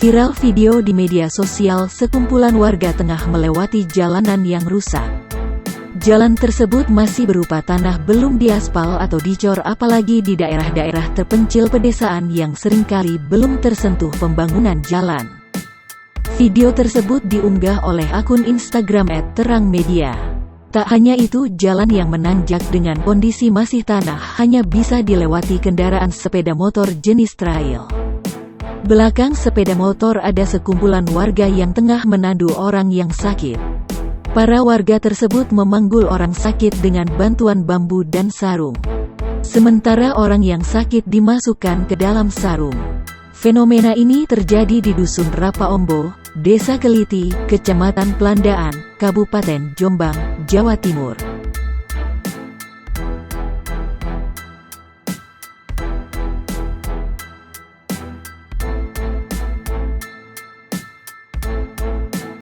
Viral video di media sosial, sekumpulan warga tengah melewati jalanan yang rusak. Jalan tersebut masih berupa tanah belum diaspal atau dicor, apalagi di daerah-daerah terpencil pedesaan yang seringkali belum tersentuh pembangunan jalan. Video tersebut diunggah oleh akun Instagram @terangmedia. Tak hanya itu, jalan yang menanjak dengan kondisi masih tanah hanya bisa dilewati kendaraan sepeda motor jenis trail. Belakang sepeda motor ada sekumpulan warga yang tengah menandu orang yang sakit. Para warga tersebut memanggul orang sakit dengan bantuan bambu dan sarung. Sementara orang yang sakit dimasukkan ke dalam sarung. Fenomena ini terjadi di Dusun Rapaombo, Desa Keliti, Kecamatan Pelandaan, Kabupaten Jombang, Jawa Timur.